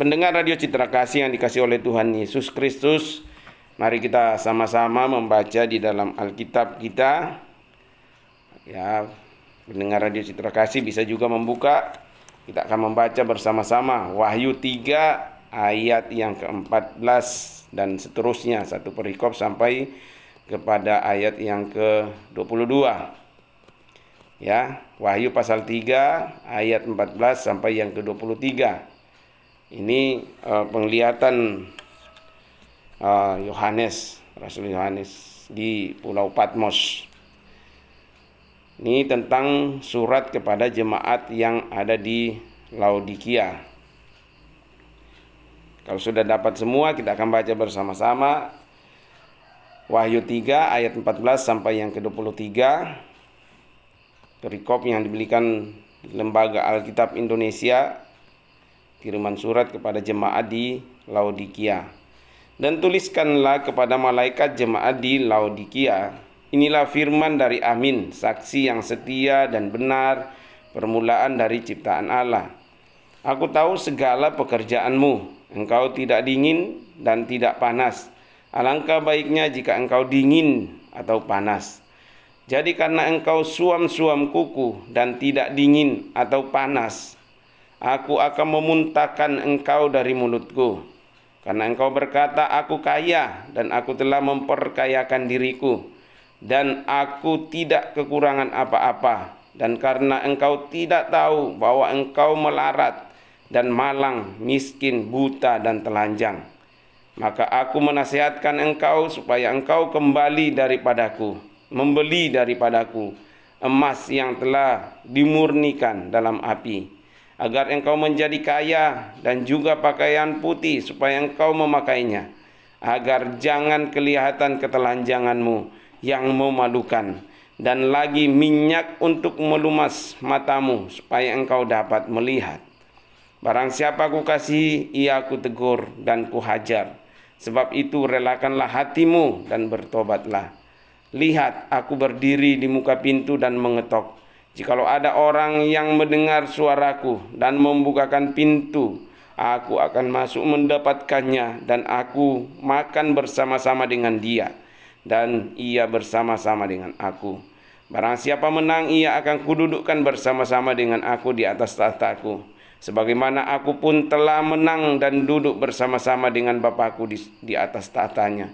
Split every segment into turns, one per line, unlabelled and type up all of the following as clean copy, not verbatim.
pendengar Radio Citra Kasih yang dikasih oleh Tuhan Yesus Kristus, mari kita sama-sama membaca di dalam Alkitab kita. Ya, pendengar Radio Citra Kasih bisa juga membuka. Kita akan membaca bersama-sama Wahyu 3 ayat yang ke-14 dan seterusnya, satu perikop sampai kepada ayat yang ke-22. Ya, Wahyu pasal 3 ayat 14 sampai yang ke-23. Ini penglihatan Yohanes, Rasul Yohanes di Pulau Patmos. Ini tentang surat kepada jemaat yang ada di Laodikia. Kalau sudah dapat semua, kita akan baca bersama-sama Wahyu 3 ayat 14 sampai yang ke-23. Perikop yang diberikan Lembaga Alkitab Indonesia, kiriman surat kepada jemaat di Laodikia. Dan tuliskanlah kepada malaikat jemaat di Laodikia, inilah firman dari Amin, saksi yang setia dan benar, permulaan dari ciptaan Allah. Aku tahu segala pekerjaanmu, engkau tidak dingin dan tidak panas. Alangkah baiknya jika engkau dingin atau panas. Jadi karena engkau suam-suam kuku dan tidak dingin atau panas, aku akan memuntahkan engkau dari mulutku. Karena engkau berkata, aku kaya dan aku telah memperkayakan diriku, dan aku tidak kekurangan apa-apa. Dan karena engkau tidak tahu bahwa engkau melarat dan malang, miskin, buta, dan telanjang, maka aku menasihatkan engkau supaya engkau kembali daripadaku, membeli daripadaku emas yang telah dimurnikan dalam api, agar engkau menjadi kaya, dan juga pakaian putih supaya engkau memakainya, agar jangan kelihatan ketelanjanganmu yang memalukan, dan lagi minyak untuk melumas matamu supaya engkau dapat melihat. Barang siapa ku kasih, ia ku tegur dan ku hajar. Sebab itu relakanlah hatimu dan bertobatlah. Lihat, aku berdiri di muka pintu dan mengetok. Jikalau ada orang yang mendengar suaraku dan membukakan pintu, aku akan masuk mendapatkannya, dan aku makan bersama-sama dengan dia, dan ia bersama-sama dengan aku. Barang siapa menang, ia akan kududukkan bersama-sama dengan aku di atas tahtaku, sebagaimana aku pun telah menang dan duduk bersama-sama dengan Bapakku di atas tahtanya.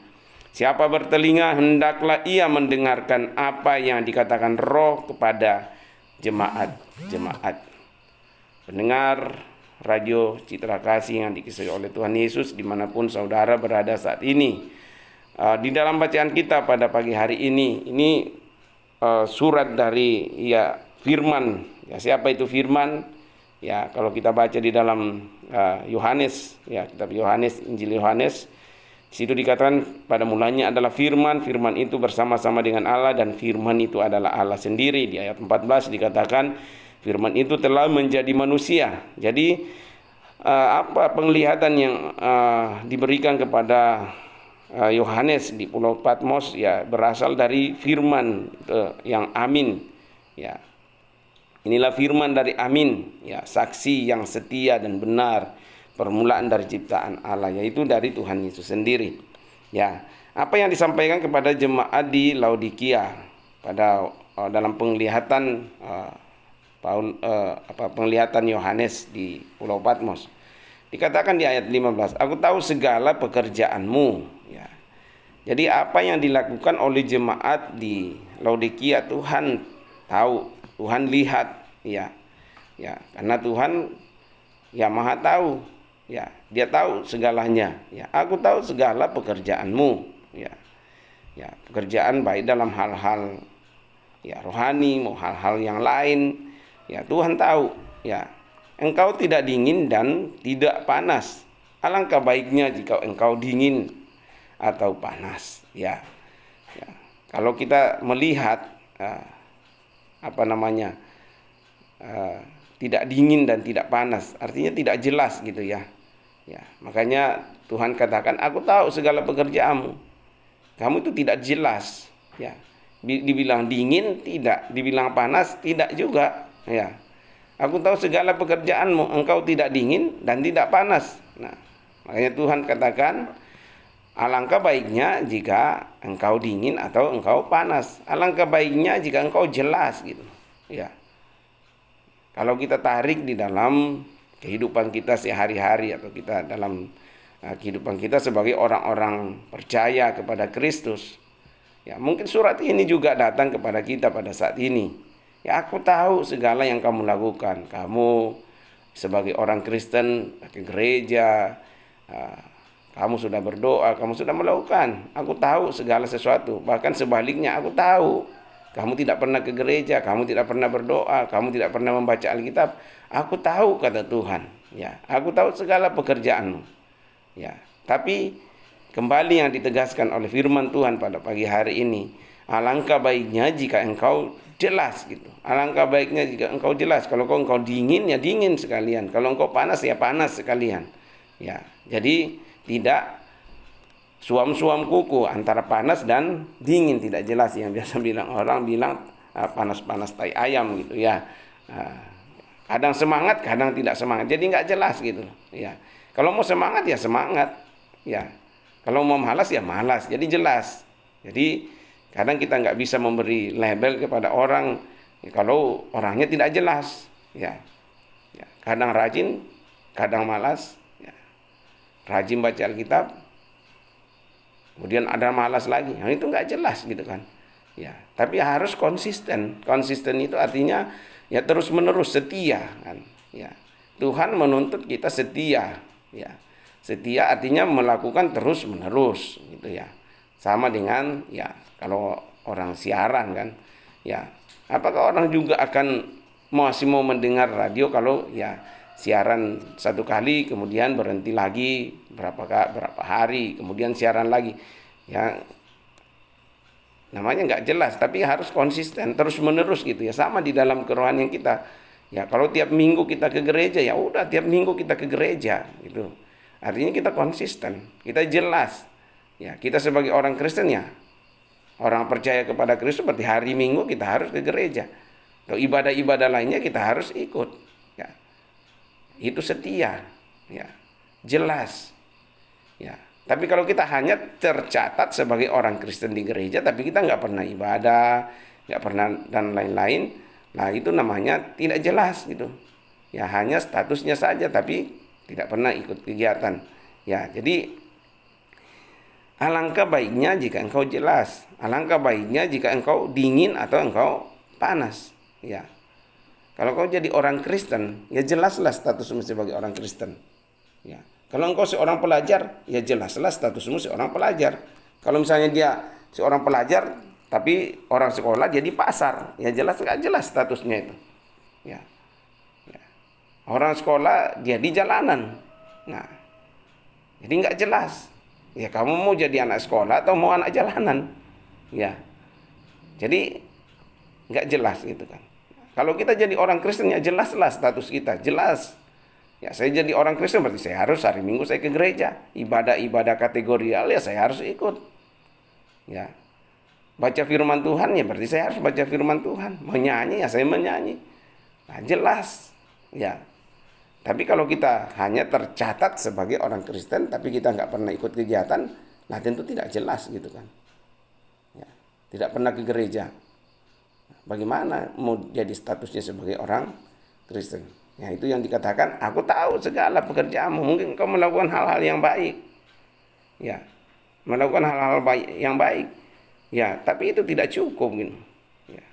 Siapa bertelinga, hendaklah ia mendengarkan apa yang dikatakan Roh kepada jemaat. Pendengar Radio Citra Kasih yang dikasihi oleh Tuhan Yesus dimanapun saudara berada saat ini, di dalam bacaan kita pada pagi hari ini surat dari firman. Siapa itu firman? Kalau kita baca di dalam Yohanes, kitab Yohanes, Injil Yohanes, di situ dikatakan pada mulanya adalah firman, firman itu bersama-sama dengan Allah, dan firman itu adalah Allah sendiri. Di ayat 14 dikatakan firman itu telah menjadi manusia. Jadi apa penglihatan yang diberikan kepada Yohanes di Pulau Patmos berasal dari firman yang Amin. Inilah firman dari Amin, saksi yang setia dan benar, permulaan dari ciptaan Allah, yaitu dari Tuhan Yesus sendiri. Apa yang disampaikan kepada jemaat di Laodikia pada dalam penglihatan penglihatan Yohanes di Pulau Patmos, dikatakan di ayat 15, aku tahu segala pekerjaanmu. Jadi apa yang dilakukan oleh jemaat di Laodikia, Tuhan tahu, Tuhan lihat, karena Tuhan Maha tahu. Dia tahu segalanya. Aku tahu segala pekerjaanmu. Pekerjaan baik dalam hal-hal rohani, mau hal-hal yang lain. Tuhan tahu. Engkau tidak dingin dan tidak panas. Alangkah baiknya jika engkau dingin atau panas. Kalau kita melihat tidak dingin dan tidak panas, artinya tidak jelas gitu ya. Makanya Tuhan katakan, aku tahu segala pekerjaanmu. Kamu itu tidak jelas. Dibilang dingin tidak, dibilang panas tidak juga. Aku tahu segala pekerjaanmu, engkau tidak dingin dan tidak panas. Nah, makanya Tuhan katakan, alangkah baiknya jika engkau dingin atau engkau panas. Alangkah baiknya jika engkau jelas gitu. Ya. Kalau kita tarik di dalam kehidupan kita sehari-hari atau kita dalam kehidupan kita sebagai orang-orang percaya kepada Kristus. Ya, mungkin surat ini juga datang kepada kita pada saat ini. Ya, aku tahu segala yang kamu lakukan. Kamu sebagai orang Kristen ke gereja, kamu sudah berdoa, kamu sudah melakukan. Aku tahu segala sesuatu. Bahkan sebaliknya, aku tahu kamu tidak pernah ke gereja, kamu tidak pernah berdoa, kamu tidak pernah membaca Alkitab. Aku tahu, kata Tuhan. Ya, aku tahu segala pekerjaanmu. Ya, tapi kembali yang ditegaskan oleh firman Tuhan pada pagi hari ini, alangkah baiknya jika engkau jelas gitu. Alangkah baiknya jika engkau jelas. Kalau engkau dingin, ya dingin sekalian. Kalau engkau panas, ya panas sekalian. Ya, jadi tidak suam-suam kuku antara panas dan dingin, tidak jelas. Yang biasa orang bilang panas-panas tai ayam gitu ya. Kadang semangat, kadang tidak semangat. Jadi nggak jelas gitu. Ya, kalau mau semangat ya semangat. Ya, kalau mau malas ya malas. Jadi jelas. Jadi kadang kita nggak bisa memberi label kepada orang kalau orangnya tidak jelas. Ya, ya. Kadang rajin, kadang malas. Ya. Rajin baca Alkitab, kemudian ada malas lagi. Nah, itu nggak jelas gitu kan. Ya, tapi harus konsisten. Konsisten itu artinya ya terus menerus, setia kan. Ya, Tuhan menuntut kita setia. Ya, setia artinya melakukan terus menerus gitu ya. Sama dengan ya kalau orang siaran kan. Ya, apakah orang juga akan masih mau mendengar radio kalau ya siaran satu kali kemudian berhenti lagi berapa hari kemudian siaran lagi, ya namanya nggak jelas. Tapi harus konsisten terus menerus gitu ya. Sama di dalam kerohanian kita ya, kalau tiap minggu kita ke gereja ya udah tiap minggu kita ke gereja gitu, artinya kita konsisten, kita jelas ya. Kita sebagai orang Kristen ya, orang percaya kepada Kristus, berarti hari Minggu kita harus ke gereja. Atau ibadah-ibadah lainnya kita harus ikut. Ya. Itu setia, ya, jelas. Ya. Tapi kalau kita hanya tercatat sebagai orang Kristen di gereja, tapi kita nggak pernah ibadah, nggak pernah dan lain-lain, nah itu namanya tidak jelas gitu. Ya hanya statusnya saja, tapi tidak pernah ikut kegiatan. Ya, jadi alangkah baiknya jika engkau jelas. Alangkah baiknya jika engkau dingin atau engkau panas. Ya. Kalau engkau jadi orang Kristen, ya jelaslah statusmu sebagai orang Kristen. Ya. Kalau engkau seorang pelajar, ya jelaslah statusmu seorang pelajar. Kalau misalnya dia seorang pelajar, tapi orang sekolah dia di pasar, ya jelas nggak jelas statusnya itu. Ya. Ya. Orang sekolah dia di jalanan. Nah, jadi nggak jelas. Ya kamu mau jadi anak sekolah atau mau anak jalanan? Ya, jadi nggak jelas gitu kan. Kalau kita jadi orang Kristen ya jelaslah status kita, jelas. Ya saya jadi orang Kristen berarti saya harus hari Minggu saya ke gereja. Ibadah-ibadah kategorial ya saya harus ikut. Ya, baca firman Tuhan ya berarti saya harus baca firman Tuhan. Menyanyi ya saya menyanyi. Nah jelas. Ya. Tapi kalau kita hanya tercatat sebagai orang Kristen, tapi kita nggak pernah ikut kegiatan, nah tentu tidak jelas gitu kan. Ya, tidak pernah ke gereja. Bagaimana mau jadi statusnya sebagai orang Kristen? Ya itu yang dikatakan, aku tahu segala pekerjaanmu. Mungkin kau melakukan hal-hal yang baik. Ya, melakukan hal-hal baik yang baik. Ya, tapi itu tidak cukup gitu. Ya.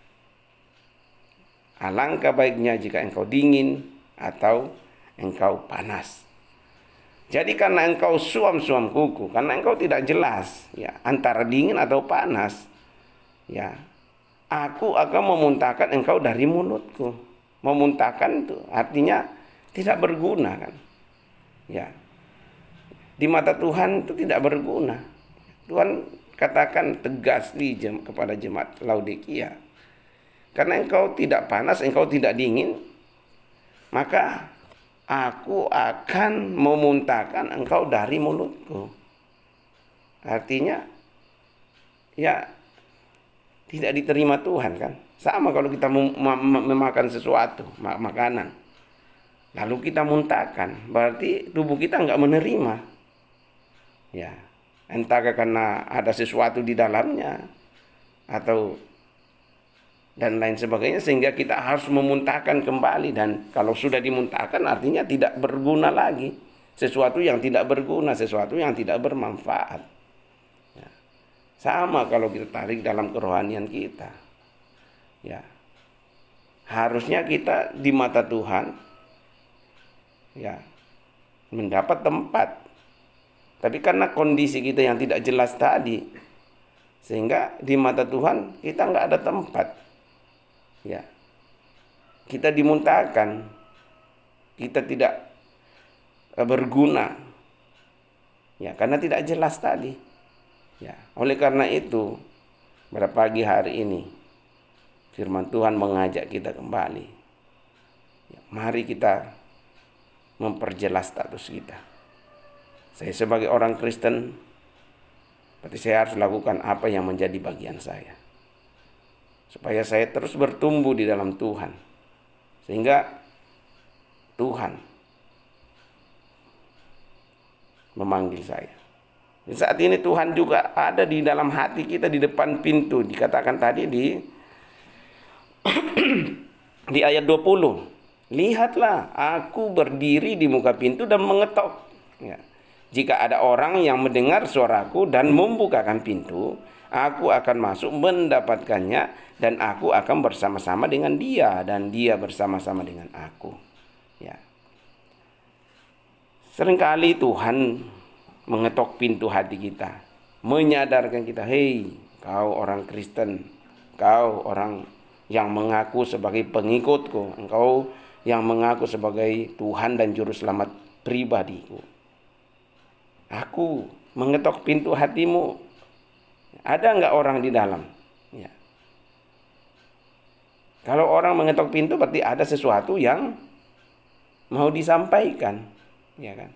Alangkah baiknya jika engkau dingin atau engkau panas. Jadi karena engkau suam-suam kuku, karena engkau tidak jelas ya antara dingin atau panas, ya aku akan memuntahkan engkau dari mulutku. Memuntahkan itu artinya tidak berguna kan. Ya. Di mata Tuhan itu tidak berguna. Tuhan katakan tegas kepada jemaat Laodikia. Karena engkau tidak panas, engkau tidak dingin, maka aku akan memuntahkan engkau dari mulutku. Artinya ya tidak diterima Tuhan kan. Sama kalau kita memakan sesuatu, makanan. lalu kita muntahkan, berarti tubuh kita nggak menerima. Ya, entah karena ada sesuatu di dalamnya atau dan lain sebagainya, sehingga kita harus memuntahkan kembali. Dan kalau sudah dimuntahkan artinya tidak berguna lagi, sesuatu yang tidak berguna, sesuatu yang tidak bermanfaat. Ya. Sama kalau kita tarik dalam kerohanian kita, ya, harusnya kita di mata Tuhan, ya, mendapat tempat. Tapi karena kondisi kita yang tidak jelas tadi, sehingga di mata Tuhan kita nggak ada tempat. Ya, kita dimuntahkan, kita tidak berguna, ya, karena tidak jelas tadi. Ya, oleh karena itu, pada pagi hari ini firman Tuhan mengajak kita kembali. Ya, mari kita memperjelas status kita. Saya sebagai orang Kristen, berarti saya harus lakukan apa yang menjadi bagian saya, supaya saya terus bertumbuh di dalam Tuhan, sehingga Tuhan memanggil saya. Dan saat ini Tuhan juga ada di dalam hati kita, di depan pintu. Dikatakan tadi di ayat 20, lihatlah aku berdiri di muka pintu dan mengetok. Ya. Jika ada orang yang mendengar suaraku dan membukakan pintu, aku akan masuk mendapatkannya, dan aku akan bersama-sama dengan dia, dan dia bersama-sama dengan aku. Ya. Seringkali Tuhan mengetok pintu hati kita, menyadarkan kita, hei, kau orang Kristen, kau orang yang mengaku sebagai pengikutku, engkau yang mengaku sebagai Tuhan dan Juru Selamat pribadiku. Aku mengetok pintu hatimu. Ada nggak orang di dalam? Ya. Kalau orang mengetok pintu berarti ada sesuatu yang mau disampaikan, ya kan?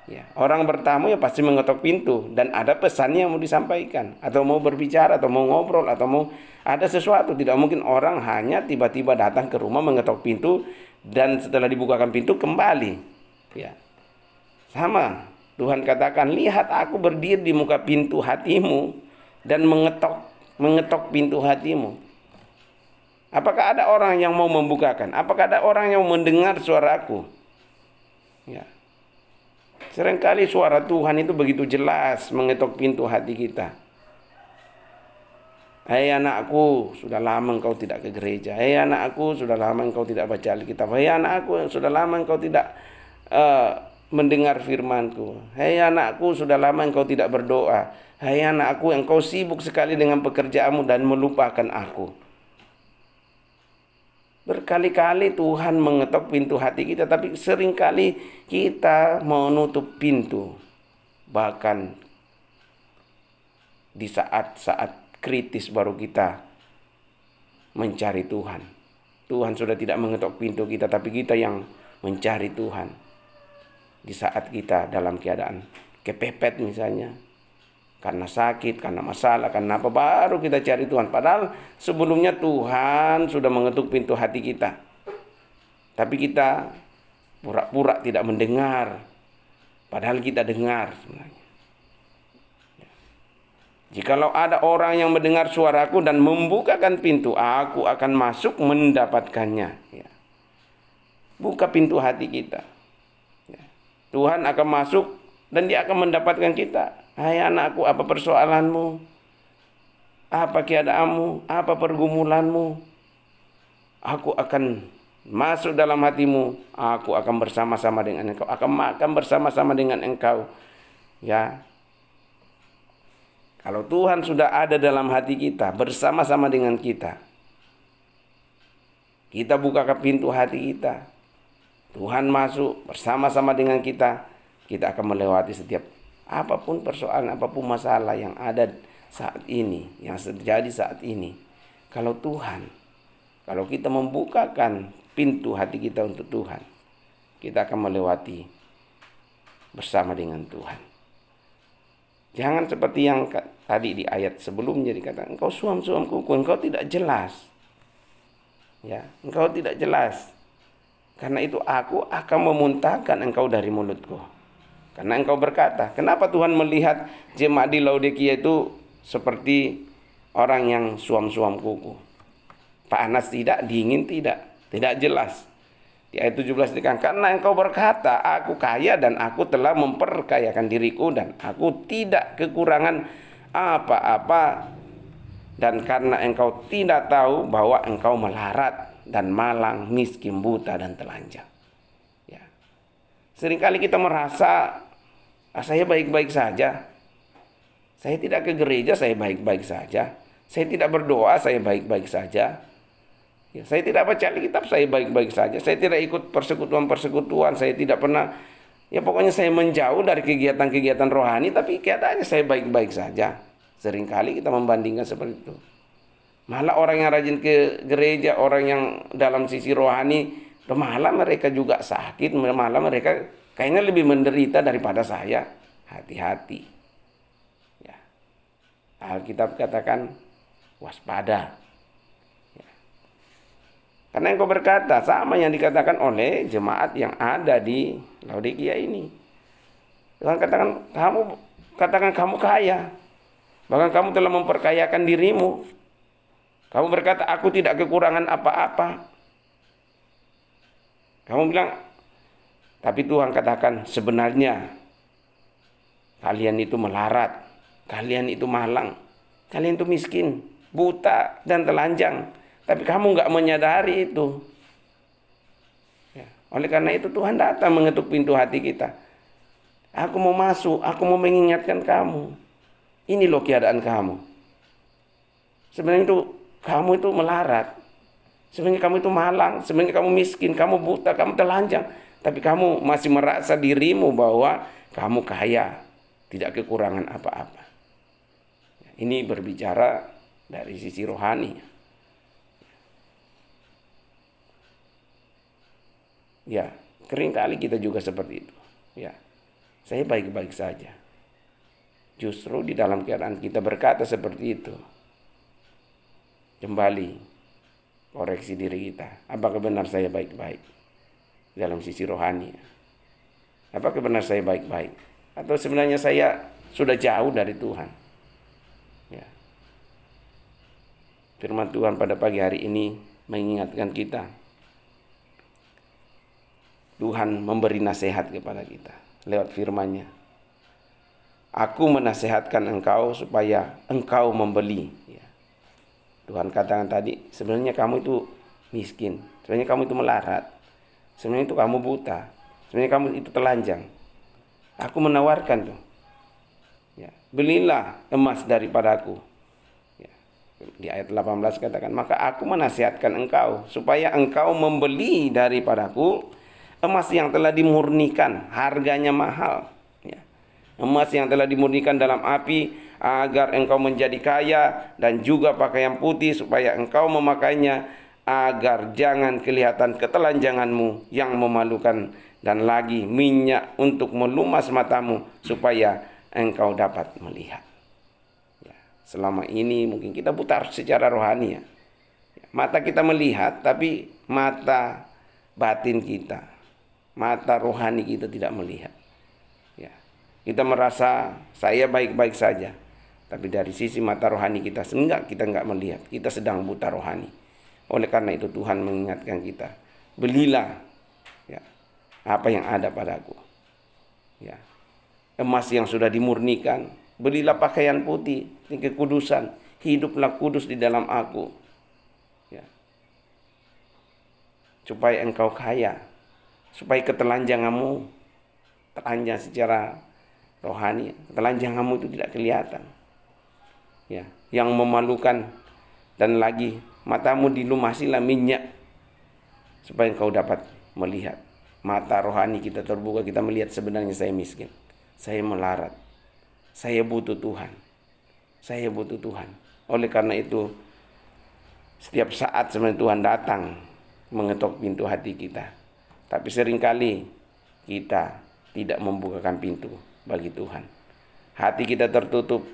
Ya, orang bertamu ya pasti mengetok pintu dan ada pesannya yang mau disampaikan, atau mau berbicara, atau mau ngobrol, atau mau ada sesuatu. Tidak mungkin orang hanya tiba-tiba datang ke rumah mengetok pintu dan setelah dibukakan pintu kembali. Ya, sama. Tuhan katakan, lihat aku berdiri di muka pintu hatimu dan mengetok pintu hatimu. Apakah ada orang yang mau membukakan? Apakah ada orang yang mendengar suaraku? Ya. Seringkali suara Tuhan itu begitu jelas mengetok pintu hati kita. Hei anakku, sudah lama engkau tidak ke gereja. Hei anakku, sudah lama engkau tidak baca Alkitab. Hei anakku, sudah lama engkau tidak mendengar firmanku. Hei anakku, sudah lama engkau tidak berdoa. Hei anakku, engkau sibuk sekali dengan pekerjaanmu dan melupakan aku. Berkali-kali Tuhan mengetok pintu hati kita, tapi seringkali kita menutup pintu. Bahkan di saat-saat kritis baru kita mencari Tuhan. Tuhan sudah tidak mengetok pintu kita, tapi kita yang mencari Tuhan. Di saat kita dalam keadaan kepepet misalnya, karena sakit, karena masalah, karena apa, baru kita cari Tuhan. Padahal sebelumnya Tuhan sudah mengetuk pintu hati kita. Tapi kita pura-pura tidak mendengar. Padahal kita dengar sebenarnya. Jikalau ada orang yang mendengar suaraku dan membukakan pintu, aku akan masuk mendapatkannya. Ya. Buka pintu hati kita. Ya. Tuhan akan masuk dan dia akan mendapatkan kita. Hai anakku, apa persoalanmu? Apa keadaanmu? Apa pergumulanmu? Aku akan masuk dalam hatimu. Aku akan bersama-sama dengan engkau. Akan makan bersama-sama dengan engkau. Ya. Kalau Tuhan sudah ada dalam hati kita, bersama-sama dengan kita, kita bukakan pintu hati kita, Tuhan masuk bersama-sama dengan kita, kita akan melewati setiap apapun persoalan, apapun masalah yang ada saat ini, yang terjadi saat ini. Kalau kita membukakan pintu hati kita untuk Tuhan, kita akan melewati bersama dengan Tuhan. Jangan seperti yang tadi di ayat sebelumnya dikatakan, engkau suam-suam kuku, engkau tidak jelas. Ya, engkau tidak jelas. Karena itu aku akan memuntahkan engkau dari mulutku. Karena engkau berkata, kenapa Tuhan melihat jemaat di Laodikia itu seperti orang yang suam-suam kuku? Panas tidak, dingin tidak, tidak jelas. Di ayat 17 dikatakan, karena engkau berkata, aku kaya dan aku telah memperkayakan diriku dan aku tidak kekurangan apa-apa. Dan karena engkau tidak tahu bahwa engkau melarat dan malang, miskin, buta, dan telanjang. Ya. Seringkali kita merasa, saya baik-baik saja. Saya tidak ke gereja, saya baik-baik saja. Saya tidak berdoa, saya baik-baik saja. Ya, saya tidak baca Alkitab, saya baik-baik saja. Saya tidak ikut persekutuan-persekutuan, saya tidak pernah, ya pokoknya saya menjauh dari kegiatan-kegiatan rohani, tapi keadaannya saya baik-baik saja. Seringkali kita membandingkan seperti itu. Malah orang yang rajin ke gereja, orang yang dalam sisi rohani, malah mereka juga sakit, malah mereka kayaknya lebih menderita daripada saya. Hati-hati. Ya. Alkitab katakan waspada. Ya. Karena engkau berkata sama yang dikatakan oleh jemaat yang ada di Laodikia ini. Tuhan katakan kamu kaya. Bahkan kamu telah memperkayakan dirimu. Kamu berkata, aku tidak kekurangan apa-apa. Kamu bilang, tapi Tuhan katakan, sebenarnya kalian itu melarat, kalian itu malang, kalian itu miskin, buta, dan telanjang. Tapi kamu nggak menyadari itu. Ya. Oleh karena itu Tuhan datang mengetuk pintu hati kita. Aku mau masuk, aku mau mengingatkan kamu. Ini loh keadaan kamu. Sebenarnya itu kamu itu melarat. Sebenarnya kamu itu malang. Sebenarnya kamu miskin, kamu buta, kamu telanjang. Tapi kamu masih merasa dirimu bahwa kamu kaya. Tidak kekurangan apa-apa. Ini berbicara dari sisi rohani. Ya, seringkali kita juga seperti itu. Ya, saya baik-baik saja. Justru di dalam keadaan kita berkata seperti itu, kembali koreksi diri kita. Apakah benar saya baik-baik dalam sisi rohani? Apakah benar saya baik-baik? Atau sebenarnya saya sudah jauh dari Tuhan? Ya. Firman Tuhan pada pagi hari ini mengingatkan kita. Tuhan memberi nasihat kepada kita lewat firman-Nya. Aku menasehatkan engkau supaya engkau membeli. Ya. Tuhan katakan tadi, sebenarnya kamu itu miskin. Sebenarnya kamu itu melarat. Sebenarnya itu kamu buta. Sebenarnya kamu itu telanjang. Aku menawarkan tuh. Ya. Belilah emas daripadaku. Ya. Di ayat 18 katakan, maka aku menasihatkan engkau supaya engkau membeli daripadaku emas yang telah dimurnikan, harganya mahal. Emas yang telah dimurnikan dalam api, agar engkau menjadi kaya, dan juga pakaian putih supaya engkau memakainya, agar jangan kelihatan ketelanjanganmu yang memalukan, dan lagi minyak untuk melumas matamu supaya engkau dapat melihat. Ya, selama ini mungkin kita buta secara rohani ya. Mata kita melihat, tapi mata batin kita, mata rohani kita tidak melihat. Kita merasa saya baik-baik saja. Tapi dari sisi mata rohani kita nggak melihat. Kita sedang buta rohani. Oleh karena itu Tuhan mengingatkan kita. Belilah ya, apa yang ada padaku. Ya. Emas yang sudah dimurnikan. Belilah pakaian putih. Ini kekudusan. Hiduplah kudus di dalam aku. Ya. Supaya engkau kaya. Supaya ketelanjanganmu telanjang secara rohani, telanjanganmu itu tidak kelihatan. Ya, yang memalukan, dan lagi matamu dilumasilah minyak supaya engkau dapat melihat. Mata rohani kita terbuka, kita melihat sebenarnya saya miskin, saya melarat, saya butuh Tuhan. Saya butuh Tuhan. Oleh karena itu setiap saat sebenarnya Tuhan datang mengetok pintu hati kita. Tapi seringkali kita tidak membukakan pintu bagi Tuhan. Hati kita tertutup.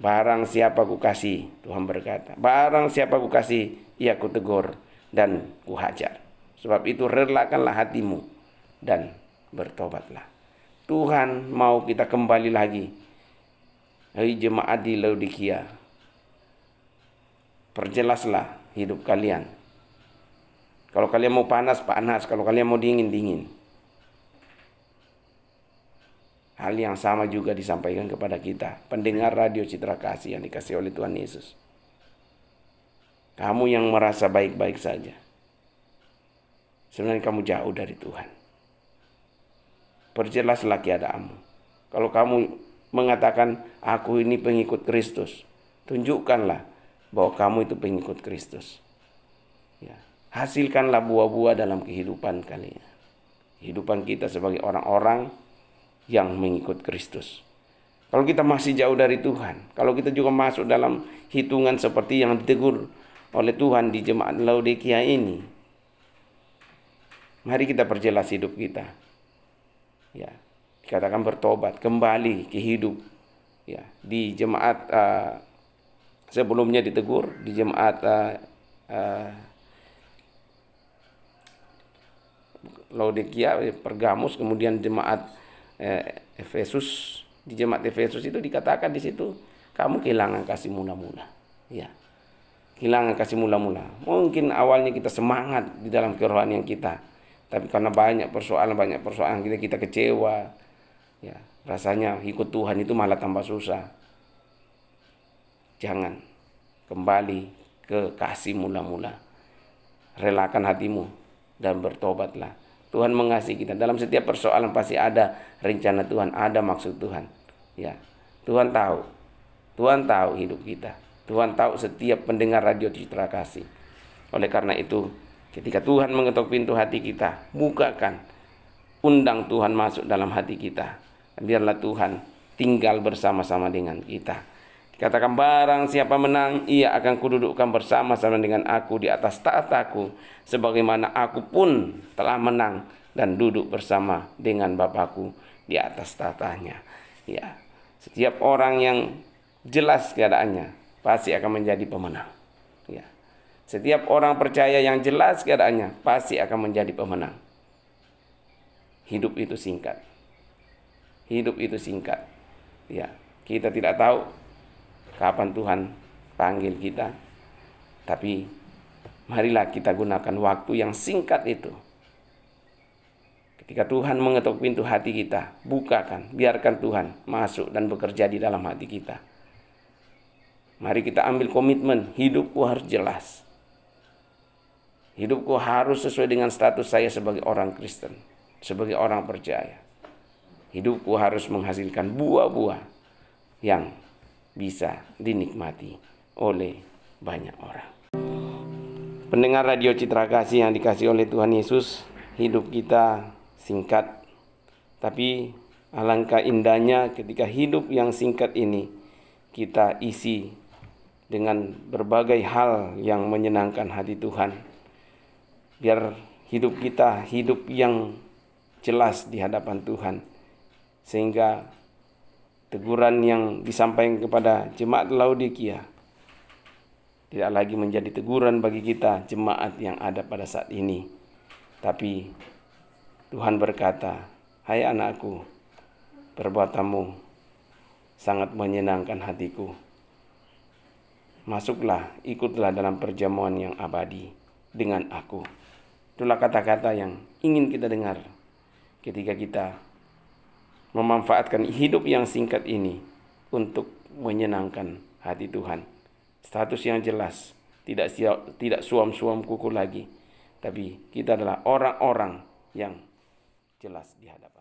Barang siapa ku kasih, Tuhan berkata, barang siapa ku kasih, ia ku tegur dan ku hajar. Sebab itu relakanlah hatimu dan bertobatlah. Tuhan mau kita kembali lagi. Hai jemaat di Laodikia, perjelaslah hidup kalian. Kalau kalian mau panas, panas. Kalau kalian mau dingin, dingin. Hal yang sama juga disampaikan kepada kita, pendengar radio Citra Kasih yang dikasih oleh Tuhan Yesus. Kamu yang merasa baik-baik saja, sebenarnya kamu jauh dari Tuhan. Perjelaslah keadaanmu. Kalau kamu mengatakan, aku ini pengikut Kristus, tunjukkanlah bahwa kamu itu pengikut Kristus. Ya. Hasilkanlah buah-buah dalam kehidupan kalian. Kehidupan kita sebagai orang-orang yang mengikut Kristus. Kalau kita masih jauh dari Tuhan, kalau kita juga masuk dalam hitungan seperti yang ditegur oleh Tuhan di jemaat Laodikia ini, mari kita perjelas hidup kita. Ya, dikatakan bertobat, kembali ke hidup. Ya, di jemaat sebelumnya ditegur, di jemaat Laodikia, Pergamus, kemudian jemaat Efesus. Di jemaat Efesus itu dikatakan di situ, kamu kehilangan kasih mula-mula. Ya, kehilangan kasih mula-mula. Mungkin awalnya kita semangat di dalam kerohanian kita, tapi karena banyak persoalan kita kecewa. Ya, rasanya ikut Tuhan itu malah tambah susah. Jangan kembali ke kasih mula-mula. Relakan hatimu dan bertobatlah. Tuhan mengasihi kita. Dalam setiap persoalan pasti ada rencana Tuhan, ada maksud Tuhan. Ya, Tuhan tahu. Tuhan tahu hidup kita. Tuhan tahu setiap pendengar radio Citra Kasih. Oleh karena itu, ketika Tuhan mengetuk pintu hati kita, bukakan, undang Tuhan masuk dalam hati kita. Biarlah Tuhan tinggal bersama-sama dengan kita. Katakan, barang siapa menang, ia akan kududukkan bersama-sama dengan aku di atas tahtaku, sebagaimana aku pun telah menang dan duduk bersama dengan Bapakku di atas tahtanya. Ya, setiap orang yang jelas keadaannya pasti akan menjadi pemenang. Ya, setiap orang percaya yang jelas keadaannya pasti akan menjadi pemenang. Hidup itu singkat. Hidup itu singkat. Ya, kita tidak tahu kapan Tuhan panggil kita, tapi marilah kita gunakan waktu yang singkat itu. Ketika Tuhan mengetuk pintu hati kita, bukakan, biarkan Tuhan masuk dan bekerja di dalam hati kita. Mari kita ambil komitmen, hidupku harus jelas. Hidupku harus sesuai dengan status saya sebagai orang Kristen, sebagai orang percaya. Hidupku harus menghasilkan buah-buah yang bisa dinikmati oleh banyak orang. Pendengar radio Citra Kasih yang dikasih oleh Tuhan Yesus, hidup kita singkat, tapi alangkah indahnya ketika hidup yang singkat ini kita isi dengan berbagai hal yang menyenangkan hati Tuhan. Biar hidup kita hidup yang jelas di hadapan Tuhan, sehingga teguran yang disampaikan kepada jemaat Laodikia tidak lagi menjadi teguran bagi kita jemaat yang ada pada saat ini. Tapi Tuhan berkata, hai anakku, perbuatanmu sangat menyenangkan hatiku. Masuklah, ikutlah dalam perjamuan yang abadi dengan aku. Itulah kata-kata yang ingin kita dengar ketika kita memanfaatkan hidup yang singkat ini untuk menyenangkan hati Tuhan. Status yang jelas, tidak suam-suam kuku lagi, tapi kita adalah orang-orang yang jelas di hadapan